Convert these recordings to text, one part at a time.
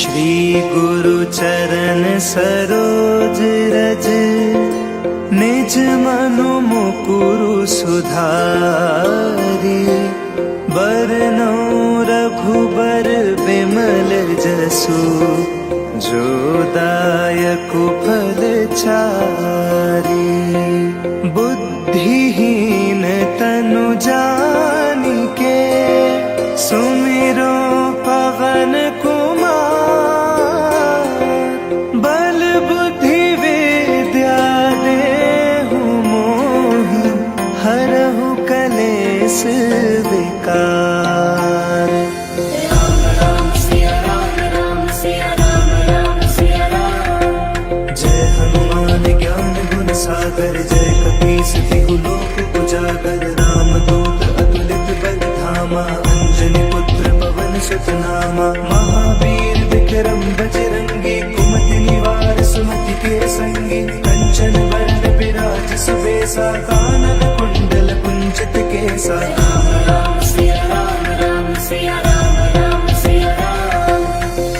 श्री गुरु चरण सरोज रज, निज मनु मुकुरु सुधारी। बरनौ रघुबर बिमल जसु, जो दायकु फल चारि। बुद्धिहीन तनु जानिके, सुमिरो पवन कुमार। बल बुद्धि विद्या देहु मोहि, हरहु कलेस विकार। राम राम सिया राम, राम सिया राम, राम सिया राम। जय हनुमान ज्ञान गुण सागर, जय कपीस तिहु लोक उजागर। राम दूत अतुलित बल धामा, अंजनी पुत्र पवन सुत नामा। महावीर विक्रम बजरंगी, कुमति निवार सुमति के संगी। कंचन वरण विराज सुबेसा, कानन कुंडल कुंचित केसा। राम राम सिया राम, राम सिया राम, राम सिया राम।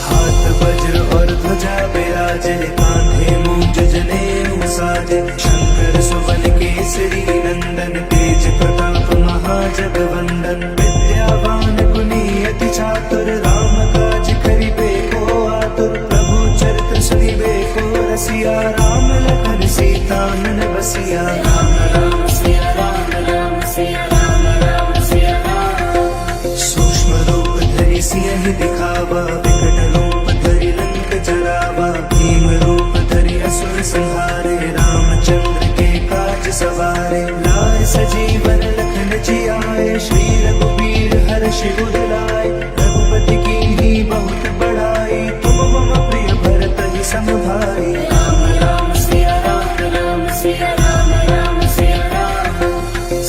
हाथ वज्र और ध्वजा विराजे, कांधे मूंज जनेऊ साजे। शंकर सुवन केसरी नंदन, तेज प्रताप महाजगवंदन। विद्यावान गुणी अति चातुर, राम काज करिबे को आतुर। प्रभु चरित्र सुनिबे को रसिया, राम लखन सीता मन बसिया। राम राम सिया राम, राम सिया राम, राम सिया राम। सूक्ष्म रूप धरि सियहि दिखावा, विकट रूप धरि लंक जरावा। भीम रूप धरि असुर संहारे, रामचंद्र के काज सवारे। लाए सजीवन लखन जियाए, श्री रघुवीर हर्षि उर लाए। रघुपति कीन्ही बहुत बड़ाई, तुम मम प्रिय भरत ही सम भाई। राम राम सिया राम, राम सिया राम, राम सिया राम।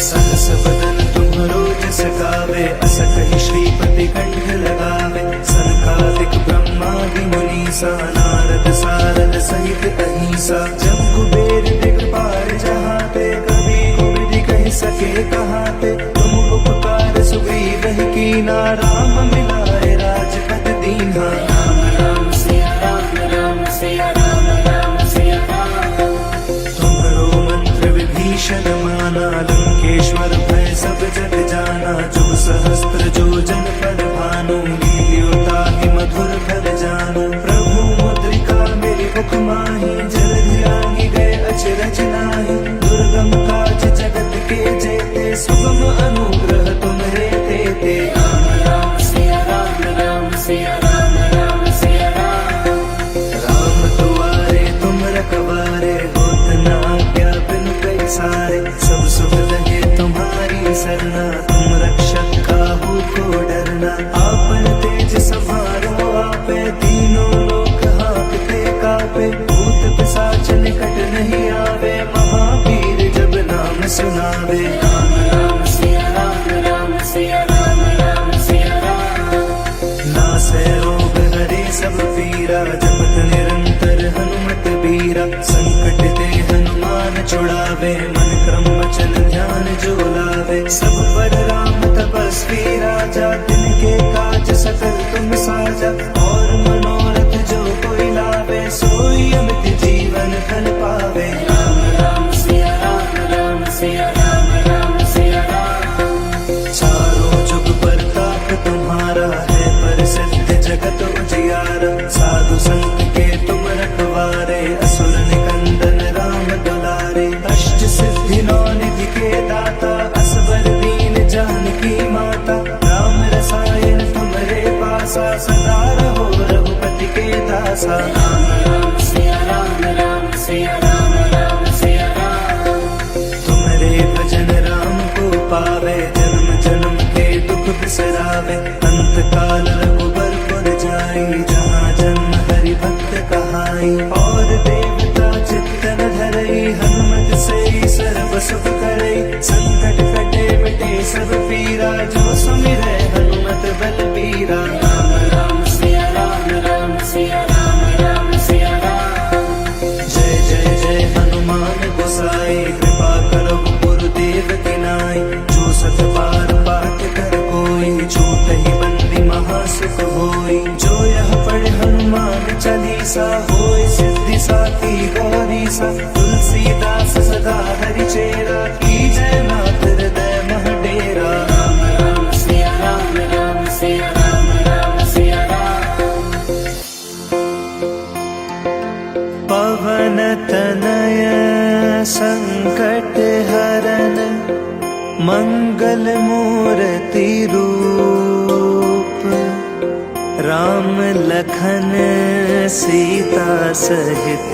सहस बदन तुम्हरो जस गावे, अस कहि श्रीपति कंठ लगावे। सनकादिक ब्रह्मादि मुनीसा, नारद सारद सहित अहिसा। जब कुबेर दिगपाल जहाते, कभी कोविद कहि सके कहाते। तुम उपकार सुग्रीव कीना, राम मिलाए राजपद दीन्हा। राम राम सिया राम, राम सिया राम, राम सिया राम। तुम्हरो मंत्र विभीषण माना, लंकेश्वर भय सब जग जाना। जुग सहस्त्र जो जन पर भानु, लील्योताहि मधुर फल जानु। प्रभु मुद्रिका मेरि मुख माहि, जलधि लांघि गए अचरज नाहि। दुर्गम काज जगत के जेते, सुगम अनुग्रह तुम्हरे तेते। राम राम सिया राम, राम सिया राम, राम सिया राम। राम दुआरे तुम रखवारे, होत न आज्ञा बिनु पैसारे। सब सुख लगे तुम्हारी सरना, तुम रक्षक काहू को डरना। आपन तेज संहारो आपे, तीनों लोक हाँकते कापे। भूत पिशाच निकट नहीं आवे, महावीर जब नाम सुनावे। राम राम सिया राम, राम सिया राम, राम सिया राम। नासै रोग हरे सब पीरा, जपत निरंतर हनुमत बीरा। संकट ते हनुमान छुड़ावे, मन क्रम वचन ध्यान जो लावे। सब पर राम तपस्वी राजा, तिनके काज सकल तुम साजा। और मनोरथ जो कोई लावे, सोई अमित जीवन फल पावे। राम राम सिया राम, राम सिया राम, राम सिया राम। चारों जुग परताप तुम्हारा है, प्रसिद्ध जगत उजियारा। साधु संत के तुम रखवारे, असुर निकंदन राम दुलारे। अष्ट सिद्धि नौ निधि के दाता, असबर दीन जानकी माता। राम रसायन तुम्हरे पासा, सदा रहो रघुपति के दासा। राम राम सिया राम, राम सिया राम, राम सिया राम। तुम्हारे भजन राम को पावे, जन्म जन्म के दुख बिसरावे। अंत काल रघुबर पुर जाई, जहाँ जन्म हरि भक्त कहाई। और देवता चित्तन धरई, हनुमत से सर्व सुख करई। संकट कटे मिटे सब पीरा, जो सुमिरै हनुमत बलबीरा। राम राम सिया राम, राम सिया राम, राम सिया राम। जय जय जय हनुमान गोसाई, कृपा करो गुरुदेव की नाई। जो सत बार पाठ कर कोई, छूटहि बंदी महासुख होई। जो यह पढ़े हनुमान सा होय सिद्धि साकी गौरी सा तुलसीदास सदा हरि चेरा कीजय नाथ हृदय मह डेरा राम राम सिया राम राम सिया राम राम सिया राम पवन तनय संकट हरन मंगल मूर्ति रूप राम लखन सीता सहित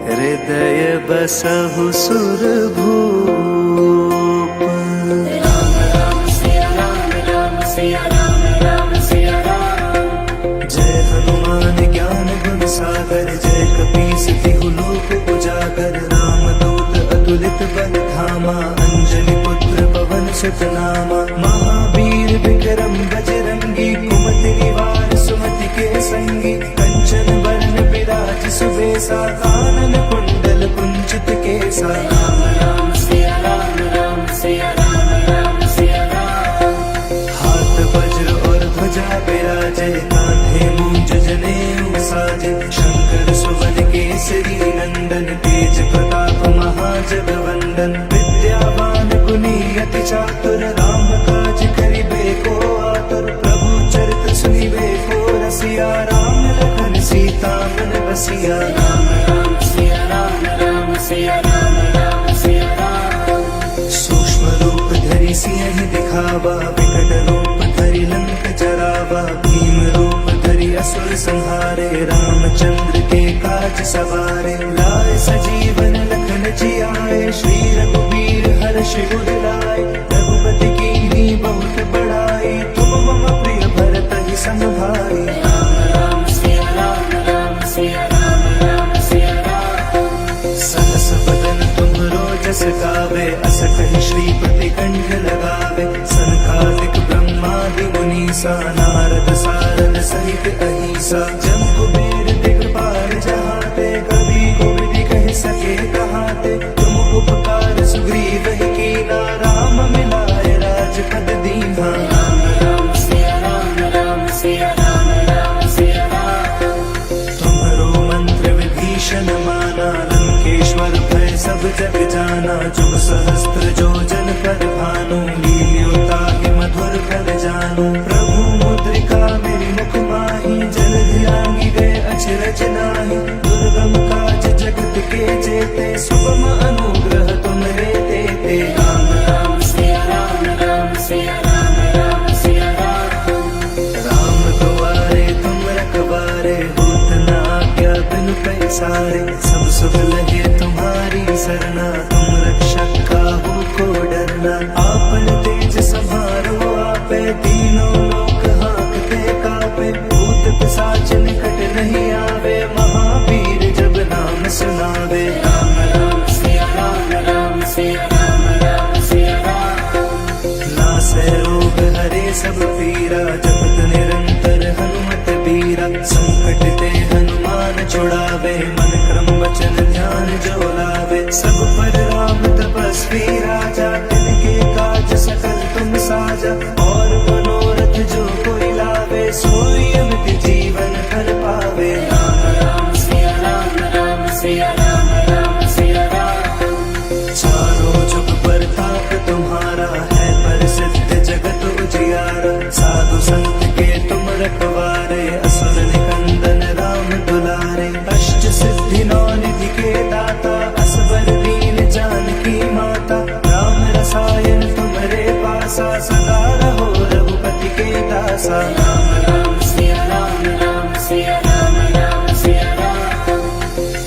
हृदय बसहु सुरभूप राम राम सिया राम सिया राम सिया राम जय हनुमान ज्ञान गुण सागर जय कपीस तिहु लोक उजागर राम दूत अतुलित बल धामा अंजनी पुत्र पवन सुत नामा महावीर विक्रम बजरंगी कुमति निवार सुमति के संगी कंचन वर्ण विराज सुबेसा कानन कुंडल कुंचित केसा राम राम सिया राम सिया राम सिया राम हाथ वज्र और ध्वजा विराजे कांधे मूंज जनेऊ साजे शंकर सुवन केसरी नंदन तेज प्रताप महाजग वंदन विद्यावान गुणी अति चातुर राम काज करिबे को आतुर प्रभु चरित सुनिबे को रसिया राम लखन सीता मन बसिया राम राम सिया राम सिया राम सिया राम सूक्ष्म रूप धरि सिंह दिखावा विकट रूप धरि लंक जरावा भीम रूप धरि असुर संहारे रामचंद्र के काज सवारे लाए सजीवन लखन जियाए श्री रघुवीर हर्ष उर लाए रघुपति कीन्ही बहुत बड़ाई तुम मम प्रिय भरत ही संभाई राम राम सिया राम सिया राम सिया राम सहस बदन तुम्हरो जस गावे अस कहि श्रीपति कंठ लगावे सनकादिक ब्रह्मादि मुनीसा नारद सारद सहित अहिसा जम कुबेर दिगपाल जहाते कवि कोविद कह सके कहाते तुम उपकार सुग्रीव ही कीना राम मिलाए राजपद दीन्हा राम राम सिया राम सिया राम सिया राम तुम्हरो मंत्र विभीषण माना लंकेश्वर भय सब जग जाना जुग सहस्त्र जो जन पर भानु लील्योता के मधुर फल जानू प्रभु मुद्रिका मेरी मुख माही जल धियांगी गए अचरज नाही दुर्गम काज जगत के जेते सुगम अनुग्रह तुम्हारे देते राम राम सिया राम सिया राम सिया राम राम दुआरे तुम रखवारे होत न आज्ञा बिनु पैसारे सब सुख लगे तुम्हारी सरना तुम रक्षक काहू को डरना आपन तेज संभारो आपे तीनों लोक हाँकते कापे भूत पिशाच निकट नहीं आवे महावीर जब नाम सुनावे राम राम सिया राम सिया राम सिया राम नासै रोग हरे सब पीरा जपत निरंतर हनुमत बीरा संकट ते हनुमान छुड़ावे मन क्रम वचन ध्यान जो लावे सब पर राम तपस्वी राजा तिनके काज सकल तुम साजा और मनोरथ जो कोई लावे सोई अमित जीवन फल पावे राम राम सिया राम सिया राम सिया राम चारों जुग परताप तुम्हारा है प्रसिद्ध जगत उजियारा साधु संत के तुम रखवारे असुर निकंदन राम दुलारे अष्ट सिद्धि नौ निधि के दाता असबर दीन जानकी माता राम रसायन तुम्हारे पासा सदा रहो रघुपति के दासा राम राम सिया राम सिया राम सिया राम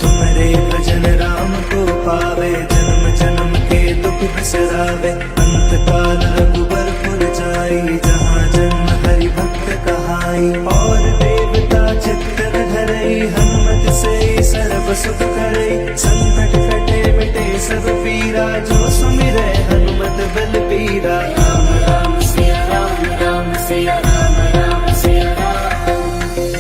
तुम्हारे भजन राम को पावे जन्म जन्म के दुख बिसरावे अंत काल रघुबर पुर जाई जहाँ जन्म हरि भक्त कहाई और देवता चित्तन धरई हनुमत से सर्व सुख करई संकट कटे मिटे सब पीरा जो सुमिरै हनुमत बल पीरा राम राम सिया राम सिया राम सिया राम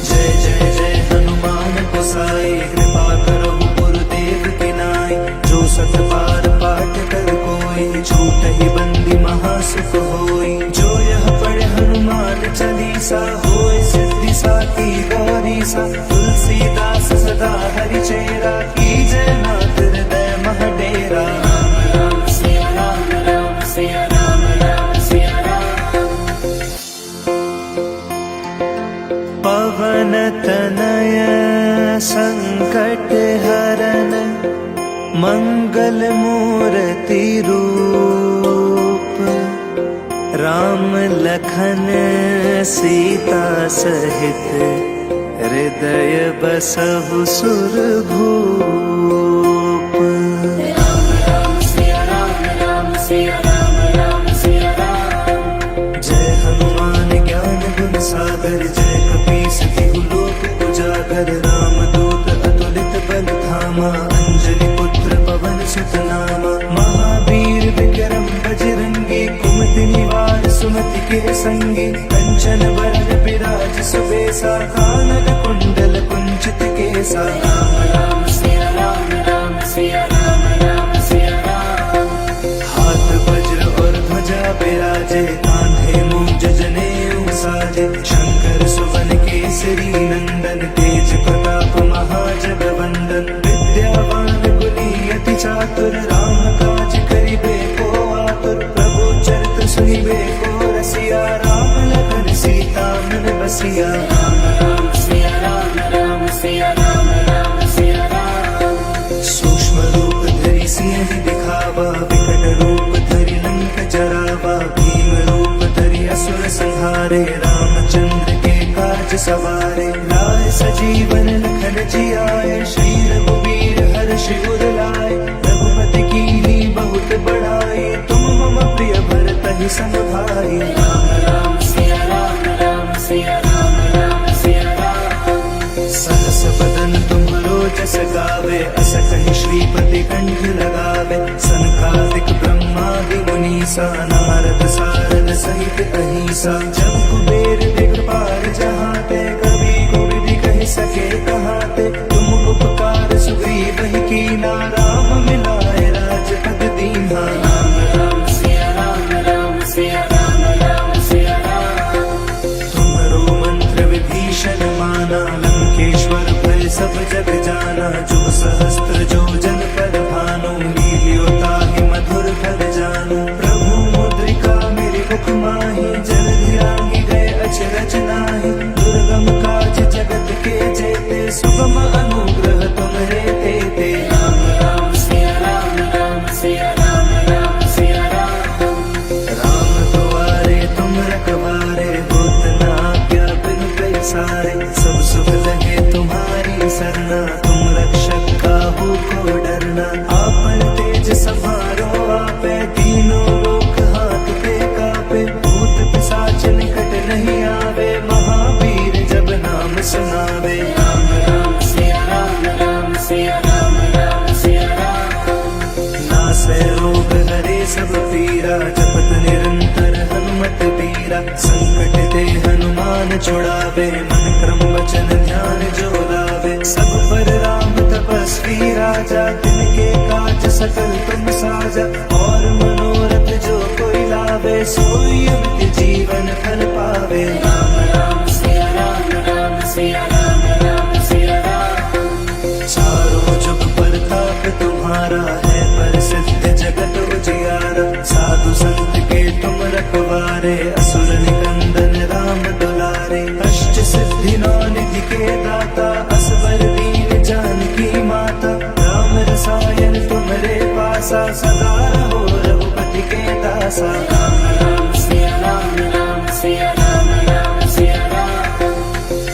जय जय जय हनुमान गोसाई कृपा करो गुरुदेव की नाई जो सत बार पाठ कर कोई छूट ही बंदी महासुख होई जो यह पढ़े हनुमान चालीसा होय सिद्धि साकी गौरी सा तुलसीदास मंगल मूर्ति रूप, राम लखन सीता सहित, हृदय बसहु सुरभूप। राम राम सिया राम, राम सिया राम, राम सिया राम। जय हनुमान ज्ञान गुण सागर, जय कपीस तिहु लोक उजागर। राम दूत अतुलित बल धामा, अंजनी पुत्र पवन सुत नामा। महावीर विक्रम बजरंगी, कुमति निवार सुमति के संगी। कंचन वरण विराज सुबेसा, कानन कुंडल कुंचित केसा। राम राम सिया राम, राम सिया राम, राम सिया राम। हाथ वज्र और ध्वजा विराजे, कांधे मूंज जनेऊ साजे। शंकर सुवन केसरी नंदन, तेज प्रताप महाजगवंदन। विद्यावान गुणी अति चातुर, राम काज करिबे को आतुर। प्रभु चरित्र सुनिबे को रसिया, राम लखन सीता मन बसिया। राम राम सिया राम, राम सिया राम, राम सिया राम। सूक्ष्म रूप धरि सिंह दिखावा, विकट रूप धरि लंक जरावा। भीम रूप धरि असुर संहारे, रामचंद्र के काज सवारे। लाए सजीवन लखन जियाए, श्री रघुवीर हर्ष उर लाए। रघुपति कीन्ही बहुत बड़ाई, तुम मम प्रिय भरतहि सम भाई। राम राम सिया राम, राम सिया राम, राम सिया राम। सहस बदन तुम्हरो जस गावे, अस कहि श्रीपति कंठ लगावे। सनकादिक ब्रह्मादि मुनीसा, नारद सारद सहित अहिसा। जब कुबेर दिखपाल जहाते, कवि कोविद कहि सके कहाते। तुम उपकार सुग्रीव ही कीना, राम मिलाए राजपद दीन्हा। राम राम सिया राम, राम सिया राम, राम सिया राम। तुम्हरो मंत्र विभीषण माना, लंकेश्वर भय सब जग जाना। जो सहस्त्र जो जन पर भानु, लील्यो ताहि मधुर फल जानू। प्रभु मुद्रिका मेरे मुख माहि, जलधि लांघि गए अचरज नाहि। दुर्गम काज जगत के जेते, सुगम अनुग्रह तुम्हरे तेते। राम राम सिया राम, राम सिया राम, राम सिया राम। राम दुआरे तुम रखवारे, होत न आज्ञा बिनु पैसारे। सब सुख लगे तुम्हारी सरना, तुम रक्षक काहू को डरना। आपन तेज समारो आपे, तीनों लोक हाथ पे कापे। भूत पिशाच निकट नहीं आवे, महावीर जब नाम सुनावे। राम राम सिया राम, राम सिया राम, राम सिया राम। नासै रोग हरे सब पीरा, जपत निरंतर हनुमत बीरा। संकट ते हनुमान छुड़ावे, मन क्रम वचन ध्यान जो लावे। सब पर राम तपस्वी राजा, तिनके काज सकल तुम साजा। और मनोरथ जो कोई लावे, सोई अमित जीवन फल पावे। राम राम सिया राम, राम सिया राम, राम सिया राम। चारों जुग परताप तुम्हारा है, प्रसिद्ध जगत उजियारा। साधु संत के तुम रखवारे, असुर निकंदन राम दुलारे। अष्ट सिद्धि नौ निधि के दाता, असबर दीन जानकी माता। राम रसायन तुम्हरे पासा, सदा रहो रघुपति के दासा। राम राम सिया राम, राम सिया राम, राम सिया राम।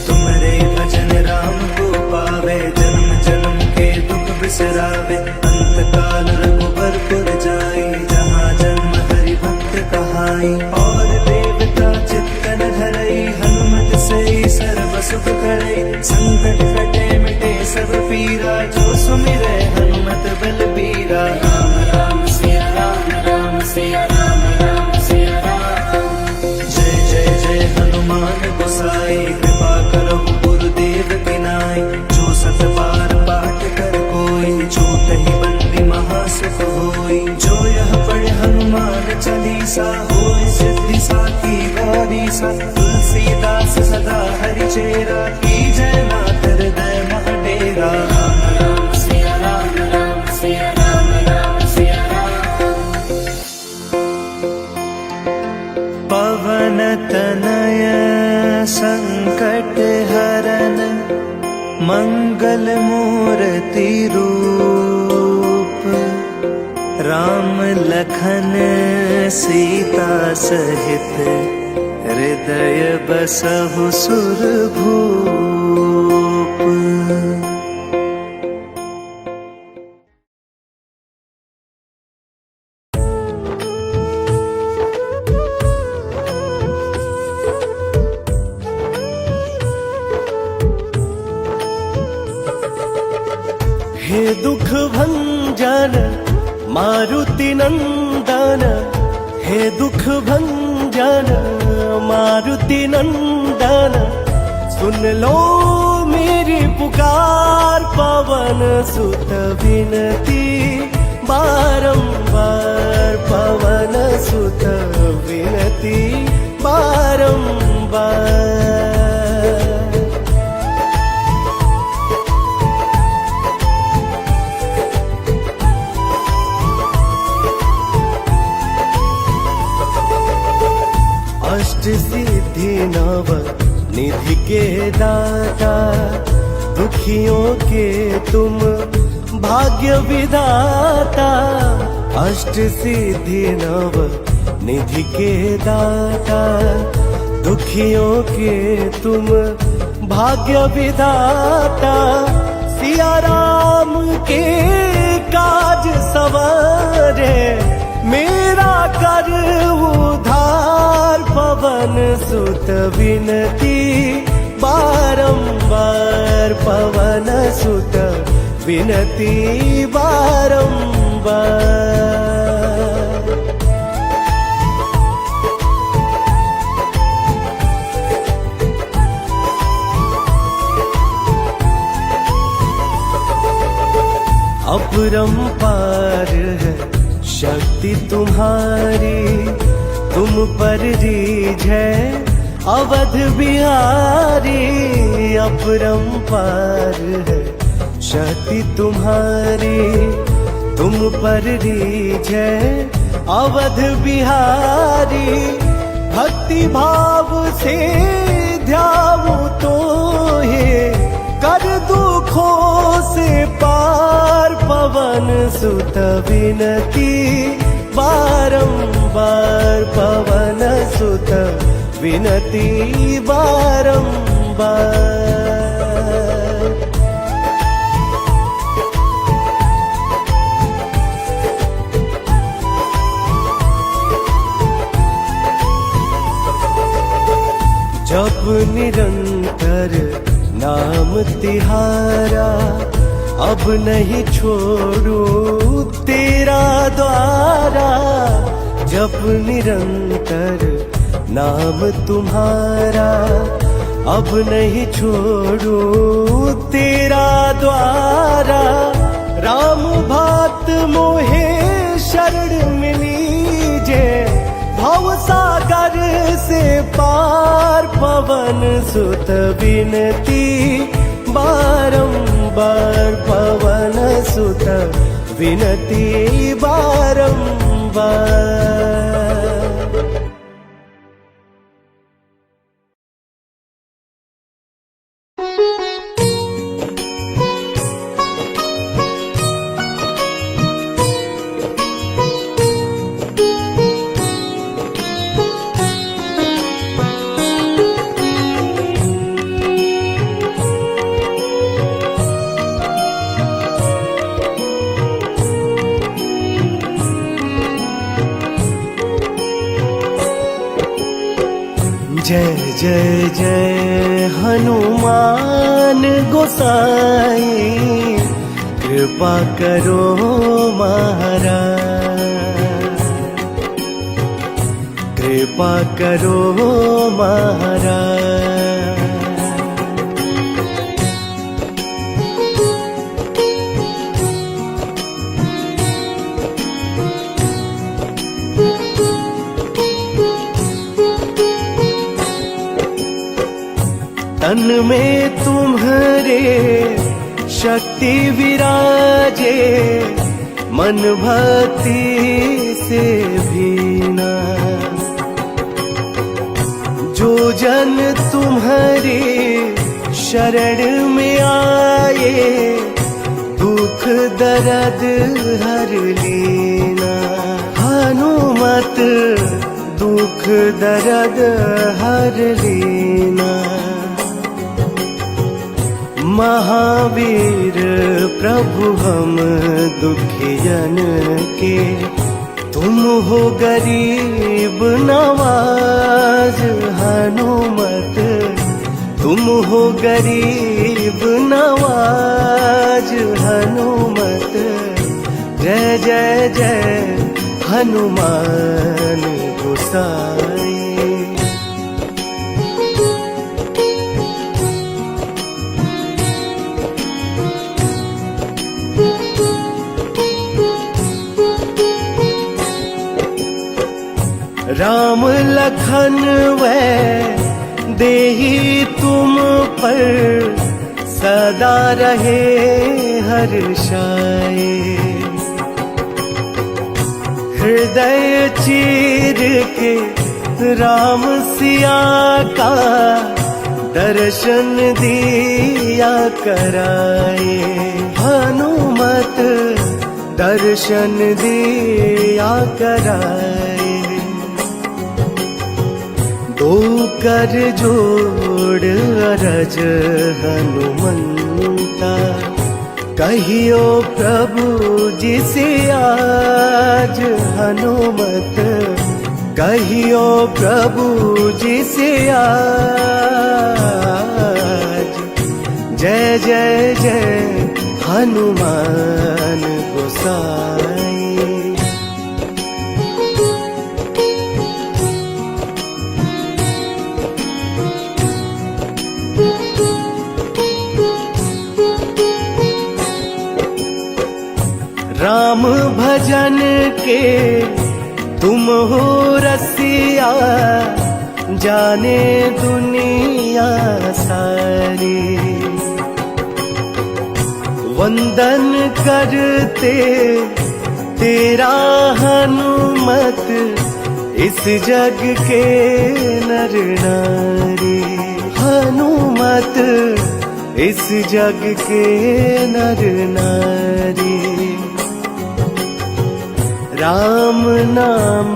तुम्हारे भजन राम को पावे, जन्म जन्म के दुख बिसरावे। अंत काल रघुबरपुर जाई, जहाँ जन्म हरि भक्त कहाई। और देवता चित्तन धरई, हनुमत से सर्व सुख करई। संकट कटे मिटे सब पीरा, जो सुमिरै हनुमत बलबीरा। राम राम सिया राम, राम सिया राम, राम सिया राम। जय जय जय हनुमान गोसाई, कृपा करो गुरुदेव की नाई। जो सत बार पाठ कर कोई, छूटहि बंदी महासुख होई। जो यह पढ़े हनुमान चालीसा, होय सिद्धि साखी गौरीसा। तुलसीदास सदा हरि चेरा, की जय नाथ हृदय महाडेरा। राम राम सिया राम, राम सिया राम, राम सिया राम। पवन तनय संकट हरन, मंगल मूर्ति रूप। राम लखन सीता सहित हृदय बसहु सुरभूप। हे दुख भंजन मारुति नंदन, हे दुख भंजन मारुति नंदन, सुन लो मेरी पुकार। पवन सुत विनती बारंबार, पवन सुत विनती बारंबार। अष्ट सिद्धि नव निधि के दाता, दुखियों के तुम भाग्य विधाता। अष्ट सिद्धि नव निधि के दाता, दुखियों के तुम भाग्य विधाता। सिया राम के काज सवारे, मेरा कर उधार। पवन सुत विनती बारंबार, पवन सुत विनती बारंबार। अपरंपार है शक्ति तुम्हारी, तुम पर रीझ है अवध बिहारी। अपरंपार है शक्ति तुम्हारी, तुम पर रीझ है अवध बिहारी। भक्ति भाव से ध्याऊं तो हे, कर दुखों से पार। पवन सुत विनती बारंबार, पवन सुत विनती बारंबार। जप निरंतर नाम तिहारा, अब नहीं छोड़ू तेरा द्वारा। जप निरंतर नाम तुम्हारा, अब नहीं छोड़ू तेरा द्वारा। राम भात मोहे शरण मिलीजे, भव सागर से पार। पवन सुत विनती बारंबार, पवन सुत विनती बारंबार। जय जय जय हनुमान गोसाई, कृपा करो महाराज, कृपा करो महाराज। तन में तुम्हारे शक्ति विराजे, मन भक्ति से भीना। जो जन तुम्हारे शरण में आए, दूर दुख दर्द हर लेना। हनुमत दुख दर्द हर लेना। महावीर प्रभु हम दुखियन के, तुम हो गरीब नवाज। हनुमत तुम हो गरीब नवाज। हनुमत जय जय जय हनुमान गोसाई। राम लखन वै देहि तुम पर, सदा रहे हर्षाए। हृदय चीर के राम सिया का, दर्शन दिया कराए। हनुमत दर्शन दिया कराए। दो कर जोड़ अरज हनुमंता, कहियो प्रभु जिसे आज। हनुमत कहियो प्रभु जिसे आज। जय जय जय हनुमान गोसाई। राम भजन के तुम हो रसिया, जाने दुनिया सारी। वंदन करते तेरा हनुमत, इस जग के नर नारी। हनुमत इस जग के नर नारी। राम नाम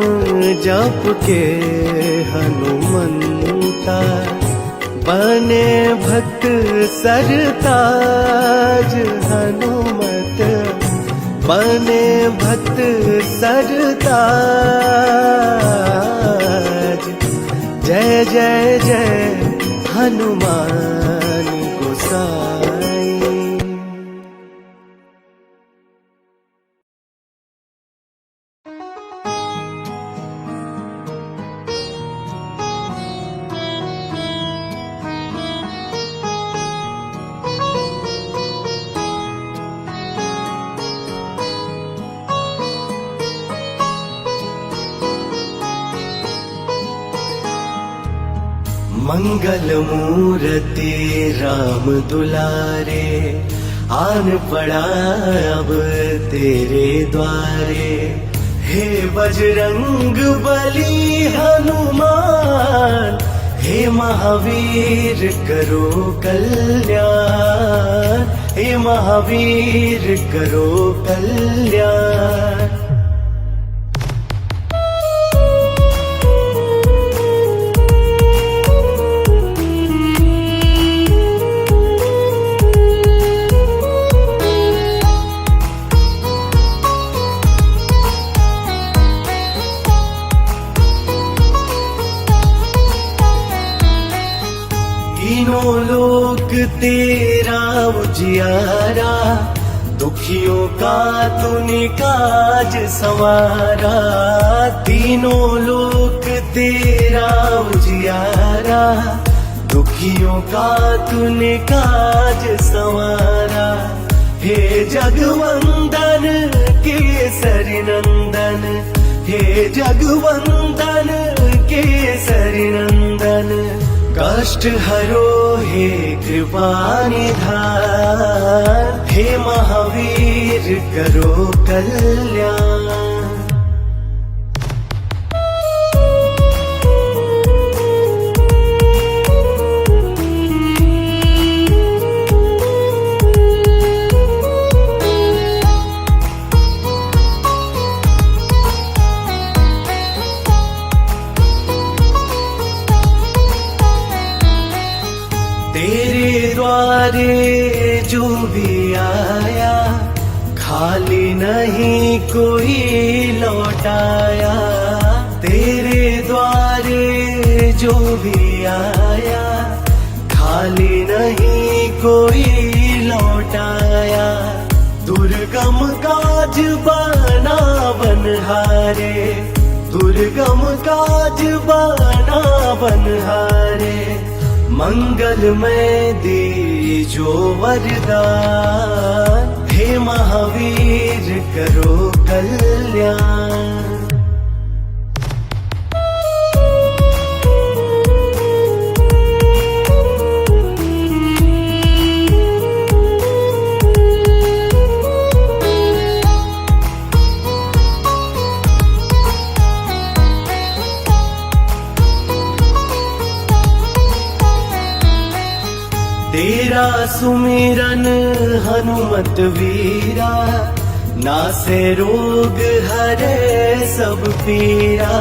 जप के हनुमंता, बने भक्त सरताज। हनुमत बने भक्त सरताज। जय जय जय हनुमान गोसाई। मंगल मूर्ति राम दुलारे, आन पड़ा अब तेरे द्वारे। हे बजरंग बली हनुमान, हे महावीर करो कल्याण। हे महावीर करो कल्याण। तीनों लोक तेरा उजियारा, दुखियों का तूने काज संवारा। तीनों लोक तेरा उजियारा, दुखियों का तूने काज संवारा। हे जगवंदन केसरी नंदन, हे जगवंदन केसरी नंदन। कष्ट हरो हे कृपा निधान, हे महावीर करो कल्याण। द्वारे जो भी आया खाली नहीं कोई लौटाया। तेरे द्वारे जो भी आया खाली नहीं कोई लौटाया। दुर्गम काज बना बनहारे, दुर्गम काज बना बनहारे। मंगलमय दीजो वरदान, हे महावीर करो कल्याण। तेरा सुमिरन हनुमत वीरा, नासे रोग हरे सब पीरा।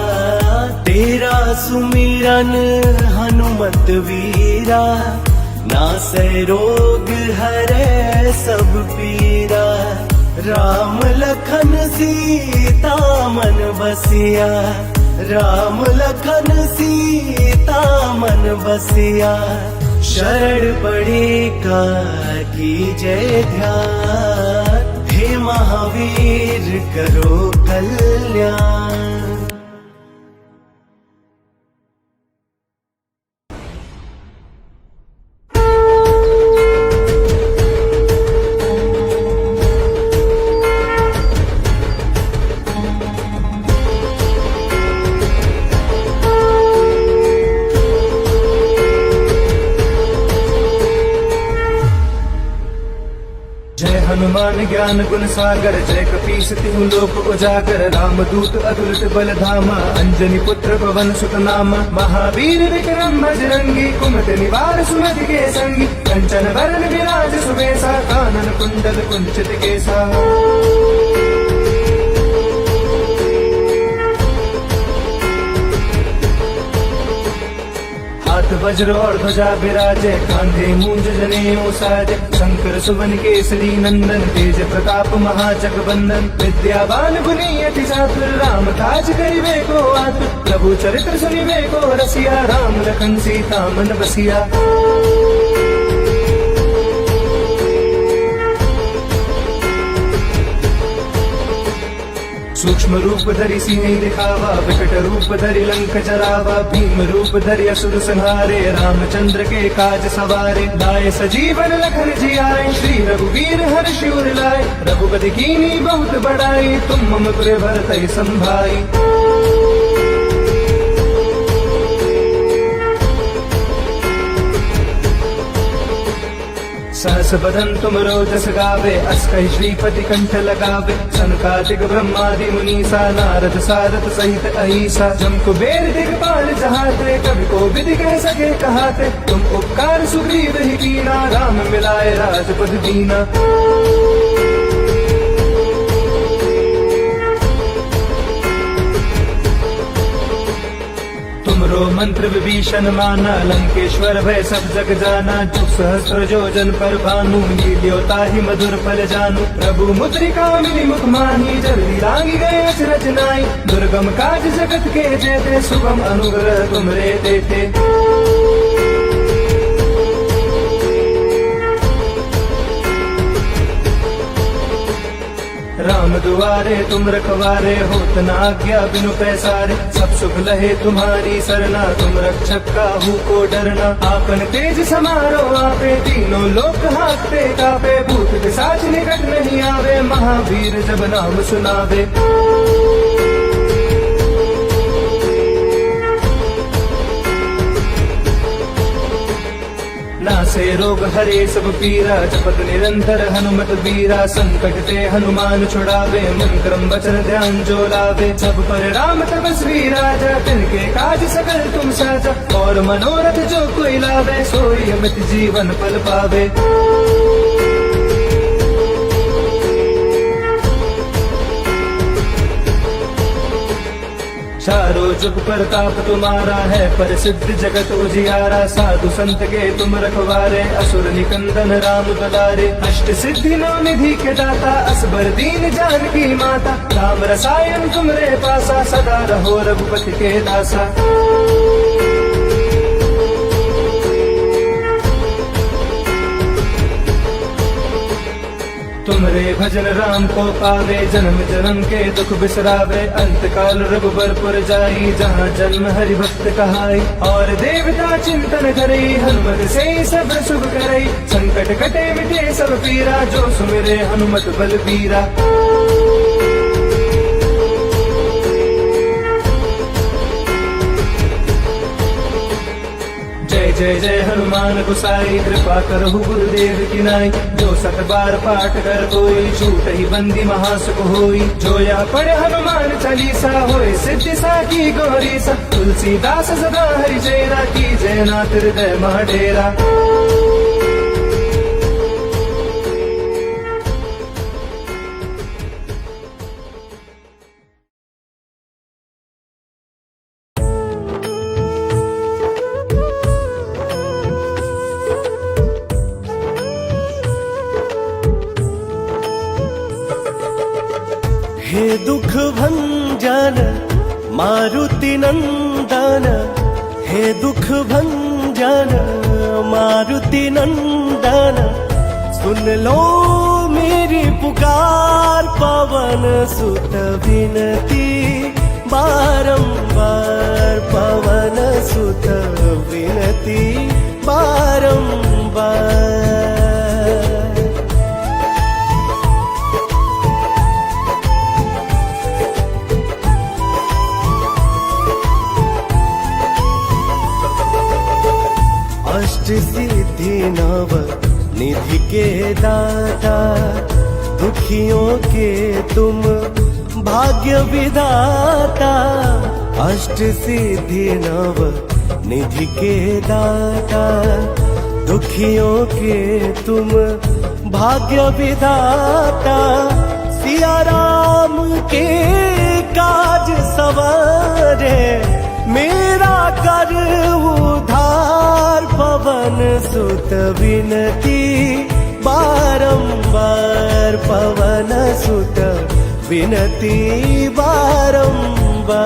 तेरा सुमिरन हनुमत वीरा, नासे रोग हरे सब पीरा। राम लखन सीता मन बसिया, राम लखन सीता मन बसिया। शरण पड़े का कीजय ध्यान, हे महावीर करो कल्याण। हनुमान ज्ञान गुण सागर, जय कपीस तिहु लोक उजागर। रामदूत अतुलित बल धामा, अंजनी पुत्र पवन सुत नामा। महावीर विक्रम बजरंगी, कुमति निवार सुमति के संगी। कंचन वरण विराज सुबेसा, कानन कुंडल कुंचित केसा। हाथ वज्र और ध्वजा विराजे, कांधे मूंज जनेऊ साजे। शंकर सुवन केसरी नंदन, तेज प्रताप महाजगबंदन। विद्यावान गुणी अति चातुर, राम काज करिबे को आतुर। प्रभु चरित्र सुनिबे को रसिया, राम लखन सीता मन बसिया। सूक्ष्म रूप धरि सिंह दिखावा, विकट रूप धरि लंक जरावा। भीम रूप धरि असुर संहारे, रामचंद्र के काज सवारे। लाए सजीवन लखन जियाए, श्री रघुवीर हर्ष उर लाए। रघुपति कीनी बहुत बड़ाई, तुम मम पुर भरतहि संभाई। सहस बदन तुम रोजस गावे, अस कहि श्रीपति कंठ लगावे। सनकादिक ब्रह्मादि मुनीसा, नारद सारथ सहित अहिसा। जम कुबेर दिगपाल जहाते, कवि को विधि कह सके कहाते। तुम उपकार सुग्रीव ही कीना, राम मिलाए राजपद दीना। तुमरो मंत्र विभीषण माना, लंकेश्वर भय सब जग जाना। जो सहस्त्र जोजन पर भानु, लील्योता ही मधुर फल जानू। प्रभु मुद्रिका मिली मुख माही, जल्दी लागी गए अचरज नाई। दुर्गम काज जगत के जेते, सुगम अनुग्रह तुमरे देते। राम दुआरे तुम रखवारे, होत न आज्ञा बिनु पैसारे। सब सुख लहे तुम्हारी सरना, तुम रक्षक काहू को डरना। आपन तेज समारो आपे, तीनों लोक हाकते कापे। भूत पिशाच निकट नहीं आवे, महावीर जब नाम सुनावे। नासे रोग हरे सब पीरा, जपत निरंतर हनुमत बीरा। संकट ते हनुमान छुड़ावे, मन क्रम वचन ध्यान जो लावे। सब पर राम तपस्वी राजा, तिनके काज सकल तुम साजा। और मनोरथ जो कोई लावे, सोई अमित जीवन फल पावे। चारों जुग प्रताप तुम्हारा है, प्रसिद्ध जगत उजियारा। साधु संत के तुम रखवारे, असुर निकंदन राम दुलारे। अष्ट सिद्धि नौ निधि के दाता, असबर दीन जानकी माता। राम रसायन तुमरे पासा, सदा रहो रघुपति के दासा। तुमरे भजन राम को पावे, जन्म जन्म के दुख बिसरावे। अंत काल रघुबरपुर जाई, जहाँ जन्म हरि भक्त कहाई। और देवता चिंतन करई, हनुमत से सब शुभ करई। संकट कटे मिटे सब पीरा, जो सुमिरे हनुमत बलबीरा। जय जय जय हनुमान गोसाई, कृपा करहु गुरुदेव की नाई। जो सत बार पाठ कर कोई, छूट ही बंदी महासुख होई। जो या पढ़े हनुमान चालीसा, होए सिद्धि साकी गौरी सा। तुलसीदास सदा हरि चेरा, की जय नाथ हृदय मह डेरा। हे दुख भंजन मारुति नंदन, हे दुख भंजन मारुति नंदन। सुन लो मेरी पुकार, पवन सुत विनती बारंबार। पवन सुत विनती बारंबार। अष्ट सिद्धि नव निधि के दाता, दुखियों के तुम भाग्य विधाता। अष्ट सिद्धि नव निधि के दाता, दुखियों के तुम भाग्य विधाता। सिया राम के काज सवारे, मेरा कर उधार। पवन सुत विनती बारंबार, पवन सुत विनती बारंबार।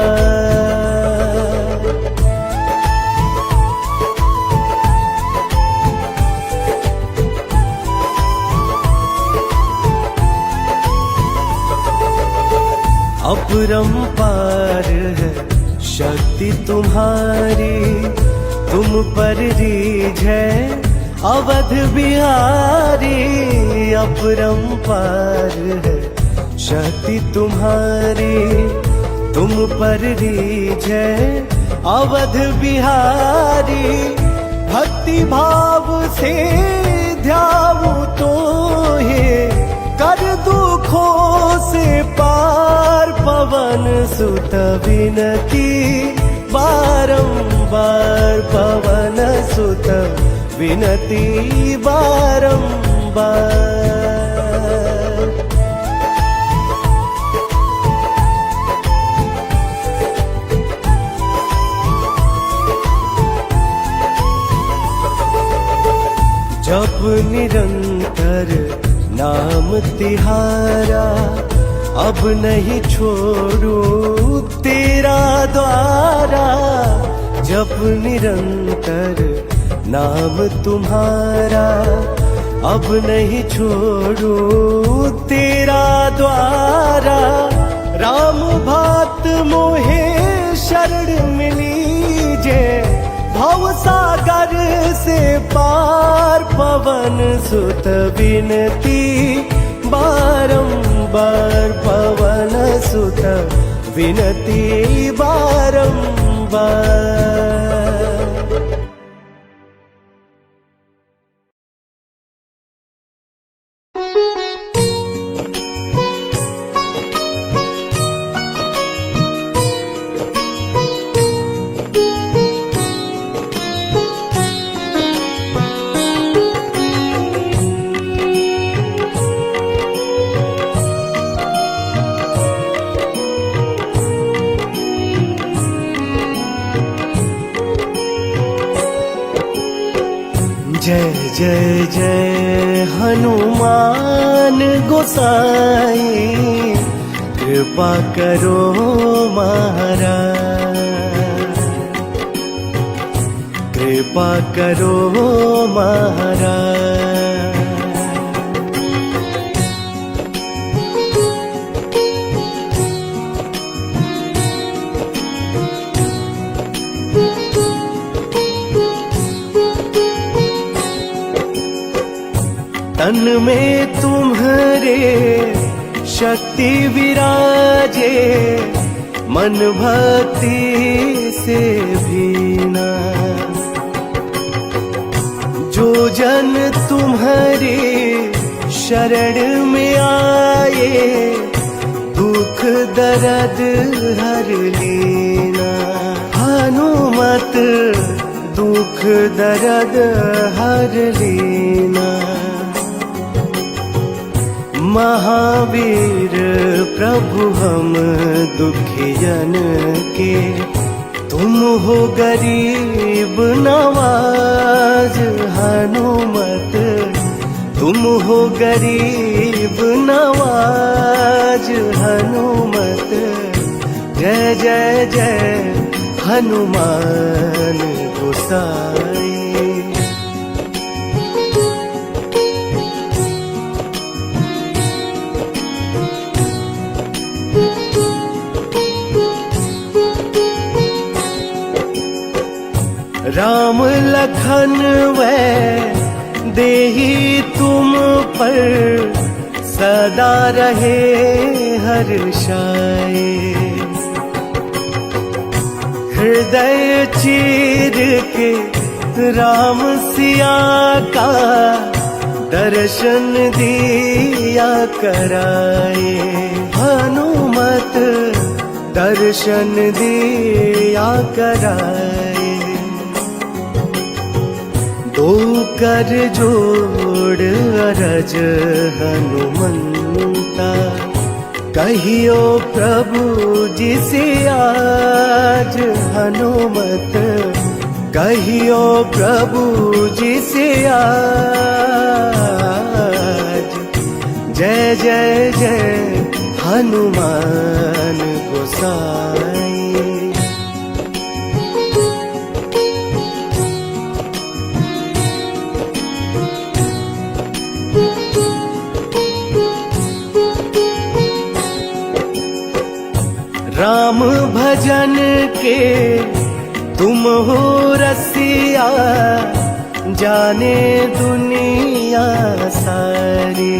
अपरंपार है शक्ति तुम्हारी, तुम पर रीझ है अवध बिहारी। अपरंपार है शक्ति तुम्हारी, तुम पर रीझ है अवध बिहारी। भक्ति भाव से ध्याऊं तो हे, कर दुखों से पार। पवन सुत विनती बारंबार, पवन सुत विनती बारंबार। जप निरंतर नाम तिहारा, अब नहीं छोड़ू तेरा द्वारा। जप निरंतर नाम तुम्हारा, अब नहीं छोड़ू तेरा द्वारा। राम भात मोहे शरण मिली जे, भव सागर से पार। पवन सुत विनती बारंबार, पवन सुत विनती बारंबार। जय जय जय हनुमान गोसाई, कृपा करो महाराज, कृपा करो महाराज। तन में तुम्हारे शक्ति विराजे, मन भक्ति से भीना। जो जन तुम्हारे शरण में आए, दुख दर्द हर लेना। हनुमत दुख दर्द हर लेना। महावीर प्रभु हम दुखियन के, तुम हो गरीब नवाज। हनुमत तुम हो गरीब नवाज। हनुमत जय जय जय हनुमान गोसाई। राम लखन वै देही तुम पर, सदा रहे हर्षाए। हृदय चीर के राम सिया का, दर्शन दिया कराए। हनुमत दर्शन दिया कराए। दो कर जोड़ अरज हनुमंता, कहियो प्रभु जिसे आज। हनुमत कहियो प्रभु जिसे आज। जय जय जय हनुमान गोसाई। राम भजन के तुम हो रसिया, जाने दुनिया सारी।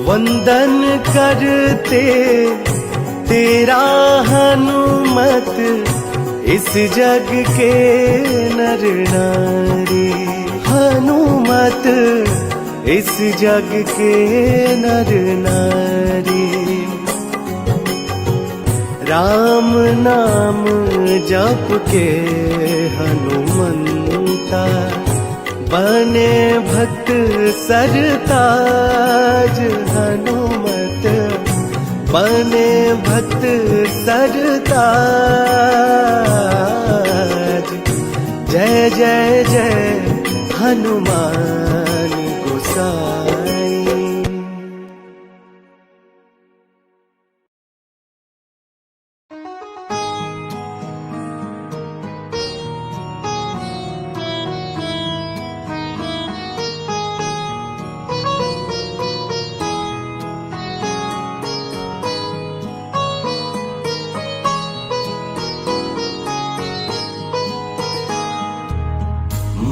वंदन करते तेरा हनुमत, इस जग के नर नारी। हनुमत इस जग के नर नारी। राम नाम जप के हनुमंता, बने भक्त सरताज। हनुमत बने भक्त सरताज। जय जय जय हनुमान गोसाई।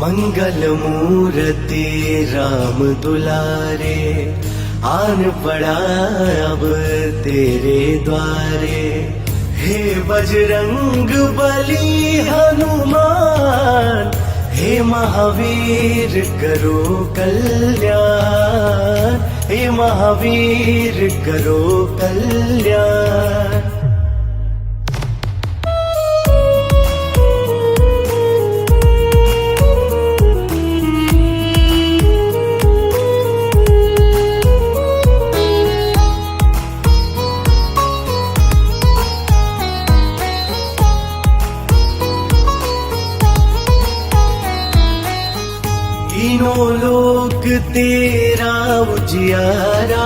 मंगल मूर्ति राम दुलारे, आन पड़ा अब तेरे द्वारे। हे बजरंग बली हनुमान, हे महावीर करो कल्याण। हे महावीर करो कल्याण। तीनों लोक तेरा उजियारा,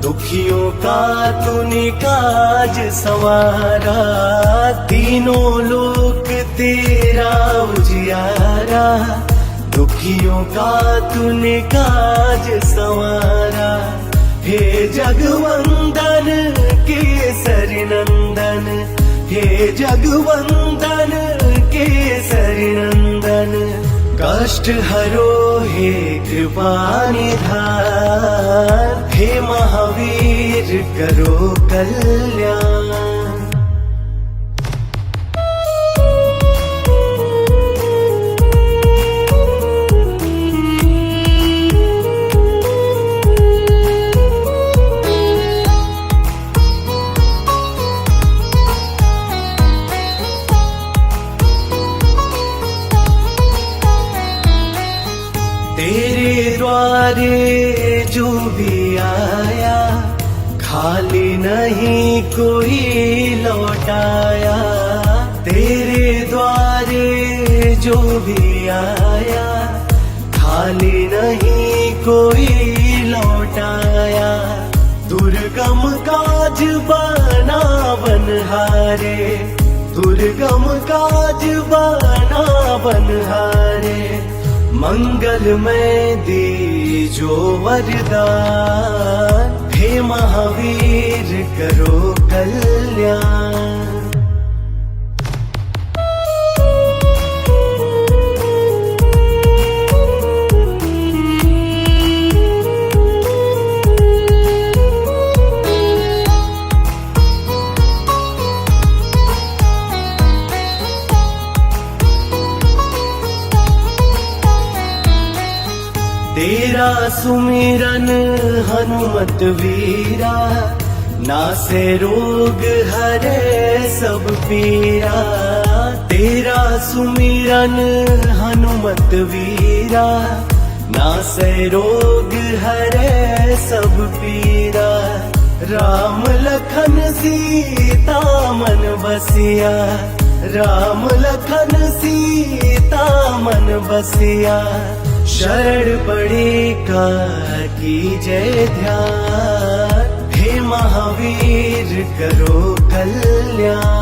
दुखियों का तूने काज संवारा। तीनों लोक तेरा उजियारा, दुखियों का तूने काज संवारा। हे जगवंदन केसरी नंदन, हे जगवंदन केसरी नंदन, कष्ट हरो हे कृपा निधान। हे महावीर करो कल्याण। तेरे द्वारे जो भी आया, खाली नहीं कोई लौटाया। तेरे द्वारे जो भी आया, खाली नहीं कोई लौटाया। दुर्गम काज बना बनहारे, दुर्गम काज बना बनहारे। मंगलमय दीजो वरदान, हे महावीर करो कल्याण। तेरा सुमिरन हनुमत वीरा, नासे रोग हरे सब पीरा। तेरा सुमिरन हनुमत वीरा, नासे रोग हरे सब पीरा। राम लखन सीता मन बसिया, राम लखन सीता मन बसिया। शरण पड़े का कीजय ध्यान, हे महावीर करो कल्याण।